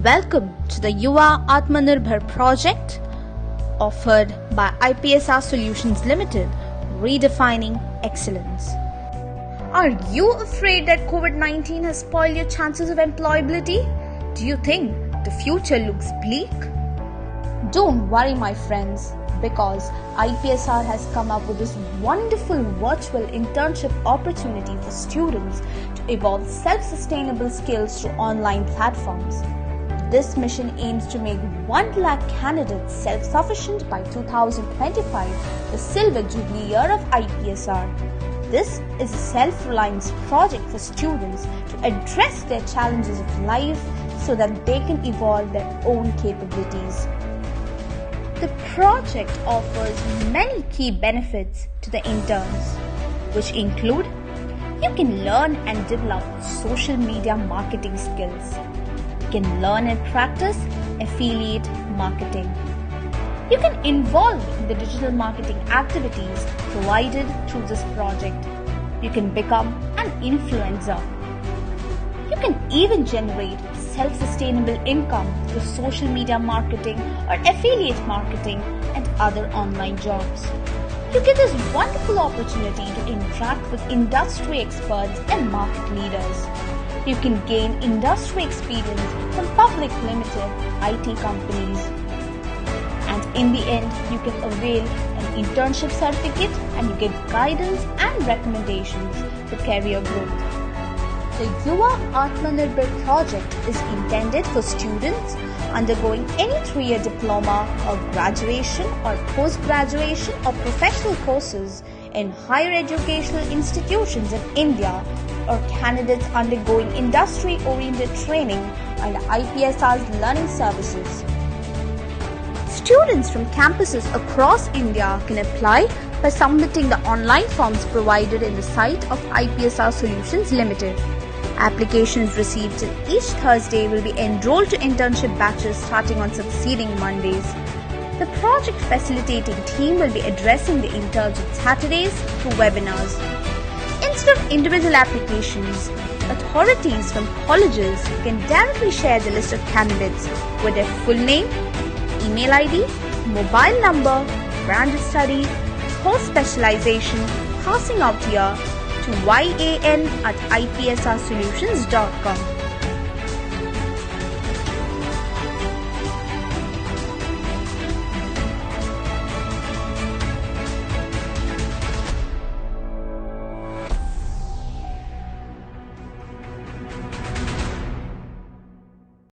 Welcome to the YUVA AATMA NIRBHAR project offered by IPSR Solutions Limited, redefining excellence. Are you afraid that COVID-19 has spoiled your chances of employability? Do you think the future looks bleak? Don't worry, my friends, because IPSR has come up with this wonderful virtual internship opportunity for students to evolve self-sustainable skills through online platforms. This mission aims to make 1 lakh candidates self-sufficient by 2025, the Silver Jubilee year of IPSR. This is a self-reliance project for students to address their challenges of life so that they can evolve their own capabilities. The project offers many key benefits to the interns, which include you can learn and develop social media marketing skills. You can learn and practice affiliate marketing. You can involve in the digital marketing activities provided through this project. You can become an influencer. You can even generate self-sustainable income through social media marketing or affiliate marketing and other online jobs. You get this wonderful opportunity to interact with industry experts and market leaders. You can gain industry experience from public limited IT companies. And in the end, you can avail an internship certificate and you get guidance and recommendations for career growth. The YUVA AATMA NIRBHAR project is intended for students undergoing any 3-year diploma or graduation or post-graduation or professional courses in higher educational institutions in India or candidates undergoing industry-oriented training under IPSR's learning services. Students from campuses across India can apply by submitting the online forms provided in the site of IPSR Solutions Limited. Applications received till each Thursday will be enrolled to internship batches starting on succeeding Mondays. The project facilitating team will be addressing the interns on Saturdays through webinars. Instead of individual applications, authorities from colleges can directly share the list of candidates with their full name, email ID, mobile number, branded study, course specialization, passing out year to yan@ipsrsolutions.com.